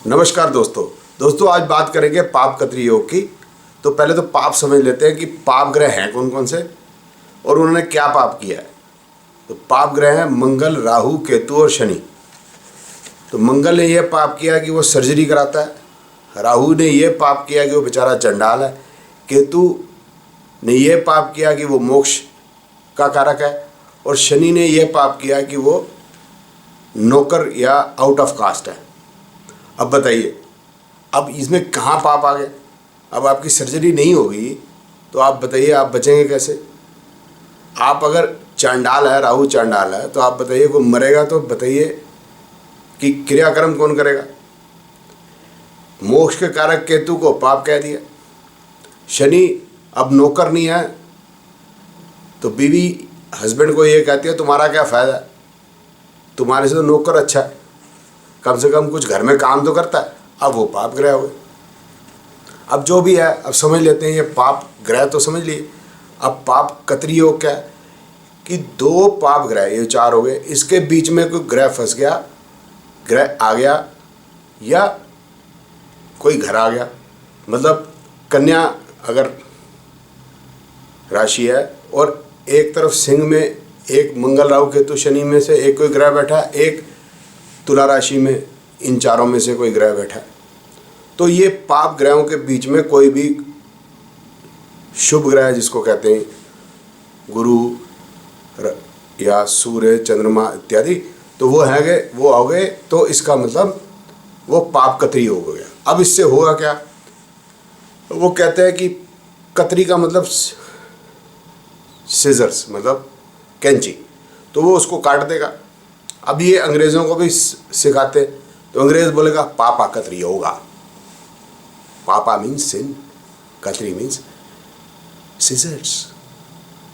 नमस्कार दोस्तों आज बात करेंगे पाप कत्री योग की। तो पहले तो पाप समझ लेते हैं कि पाप ग्रह हैं कौन कौन से और उन्होंने क्या पाप किया है। तो पाप ग्रह हैं मंगल, राहु, केतु और शनि। तो मंगल ने यह पाप किया कि वो सर्जरी कराता है, राहु ने यह पाप किया कि वो बेचारा चंडाल है, केतु ने यह पाप किया कि वो मोक्ष का कारक है और शनि ने यह पाप किया कि वो नौकर या आउट ऑफ कास्ट है। अब बताइए, अब इसमें कहाँ पाप आ गए? अब आपकी सर्जरी नहीं होगी तो आप बताइए आप बचेंगे कैसे? आप अगर चांडाल है, राहु चांडाल है, तो आप बताइए कोई मरेगा तो बताइए कि क्रियाक्रम कौन करेगा? मोक्ष के कारक केतु को पाप कह दिया। शनि अब नौकर नहीं है तो बीवी हस्बैंड को ये कहती है तुम्हारा क्या फ़ायदा है, तुम्हारे से तो नौकर अच्छा है, कम से कम कुछ घर में काम तो करता है। अब वो पाप ग्रह हो गए। अब जो भी है अब समझ लेते हैं, ये पाप ग्रह तो समझ लिए। अब पाप कत्री योग क्या है कि दो पाप ग्रह, ये चार हो गए, इसके बीच में कोई ग्रह फंस गया, ग्रह आ गया या कोई घर आ गया। मतलब कन्या अगर राशि है और एक तरफ सिंह में एक मंगल, राहु, केतु, शनि में से एक कोई ग्रह बैठा, एक तुला राशि में इन चारों में से कोई ग्रह बैठा है, तो ये पाप ग्रहों के बीच में कोई भी शुभ ग्रह जिसको कहते हैं गुरु या सूर्य, चंद्रमा इत्यादि, तो वो है गए, वो हो गए, तो इसका मतलब वो पाप कत्री योग हो गया। अब इससे होगा क्या? वो कहते हैं कि कत्री का मतलब सीजर्स, मतलब कैंची, तो वो उसको काट देगा। अब ये अंग्रेज़ों को भी सिखाते, तो अंग्रेज़ बोलेगा पापा कत्री होगा। पापा मीन्स सिन, कत्री मीन्स सीजर्स।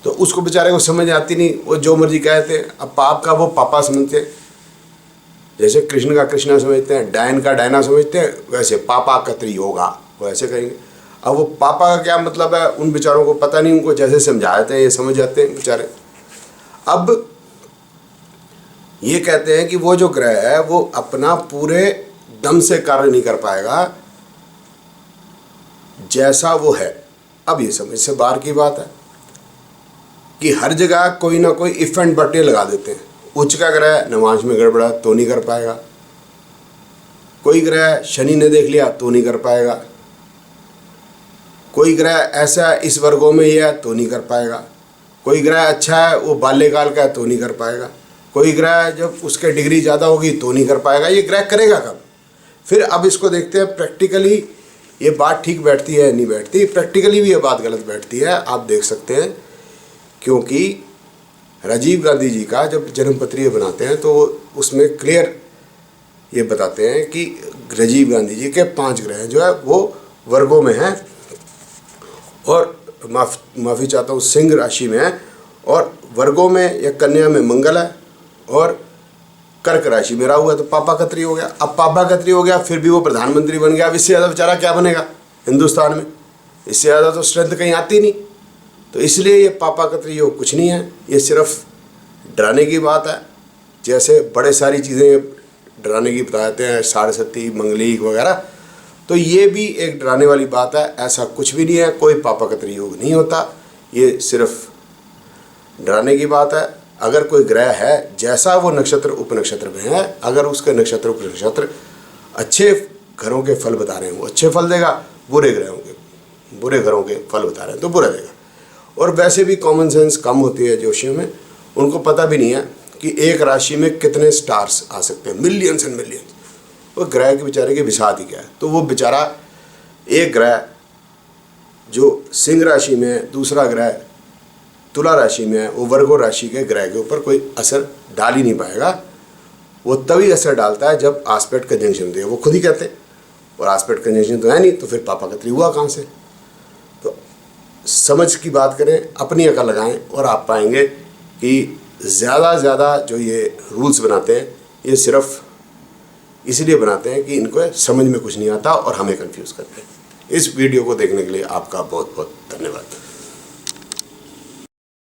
तो उसको बेचारे को समझ आती नहीं, वो जो मर्जी कहते हैं। अब पाप का वो पापा समझते हैं, जैसे कृष्ण का कृष्णा समझते हैं, डायन का डायना समझते हैं, वैसे पापा कत्री होगा वो ऐसे कहेंगे। अब वो पापा का क्या मतलब है उन बेचारों को पता नहीं, उनको जैसे समझाते हैं ये समझ जाते हैं बेचारे। अब ये कहते हैं कि वो जो ग्रह है वो अपना पूरे दम से कार्य नहीं कर पाएगा जैसा वो है। अब ये समझ से बाहर की बात है कि हर जगह कोई ना कोई इफ एंड बट लगा देते हैं। उच्च का ग्रह नवांश में गड़बड़ा तो नहीं कर पाएगा, कोई ग्रह शनि ने देख लिया तो नहीं कर पाएगा, कोई ग्रह ऐसा इस वर्गों में ही है तो नहीं कर पाएगा, कोई ग्रह अच्छा है वो बाल्यकाल का है तो नहीं कर पाएगा, कोई ग्रह जब उसके डिग्री ज़्यादा होगी तो नहीं कर पाएगा। ये ग्रह करेगा कब? फिर अब इसको देखते हैं प्रैक्टिकली ये बात ठीक बैठती है नहीं बैठती। प्रैक्टिकली भी ये बात गलत बैठती है, आप देख सकते हैं, क्योंकि राजीव गांधी जी का जब जन्मपत्री बनाते हैं तो उसमें क्लियर ये बताते हैं कि राजीव गांधी जी के 5 ग्रह जो है वो वर्गों में हैं और माफ़ी चाहता हूँ सिंह राशि में है, और वर्गों में या कन्या में मंगल है और कर्क राशि में राहु है, तो पापा कत्री हो गया। अब पापा कत्री हो गया फिर भी वो प्रधानमंत्री बन गया। अब इससे ज़्यादा बेचारा क्या बनेगा हिंदुस्तान में? इससे ज़्यादा तो स्ट्रेंथ कहीं आती नहीं। तो इसलिए ये पापा कत्री योग कुछ नहीं है, ये सिर्फ डराने की बात है। जैसे बड़े सारी चीज़ें डराने की बताते हैं, साढ़े सती, मंगलीक वगैरह, तो ये भी एक डराने वाली बात है। ऐसा कुछ भी नहीं है, कोई पापा कत्री योग नहीं होता, ये सिर्फ डराने की बात है। अगर कोई ग्रह है जैसा वो नक्षत्र उपनक्षत्र में है, अगर उसके नक्षत्र उपनक्षत्र अच्छे घरों के फल बता रहे हैं वो अच्छे फल देगा, बुरे ग्रहों के बुरे घरों के फल बता रहे हैं तो बुरा देगा। और वैसे भी कॉमन सेंस कम होती है जोशियों में, उनको पता भी नहीं है कि एक राशि में कितने स्टार्स आ सकते हैं, मिलियंस एंड मिलियंस। वो ग्रह के बेचारे की विसात ही क्या है। तो वो बेचारा एक ग्रह जो सिंह राशि में है, दूसरा ग्रह तुला राशि में है, वो वर्गो राशि के ग्रह के ऊपर कोई असर डाल ही नहीं पाएगा। वो तभी असर डालता है जब आस्पेक्ट कंजंक्शन होती है, वो खुद ही कहते हैं। और आस्पेक्ट कंजंक्शन तो है नहीं, तो फिर पापा कत्री हुआ कहाँ से? तो समझ की बात करें, अपनी अकल लगाएं और आप पाएंगे कि ज़्यादा ज़्यादा जो ये रूल्स बनाते हैं ये सिर्फ इसलिए बनाते हैं कि इनको समझ में कुछ नहीं आता और हमें कंफ्यूज करते हैं। इस वीडियो को देखने के लिए आपका बहुत बहुत धन्यवाद।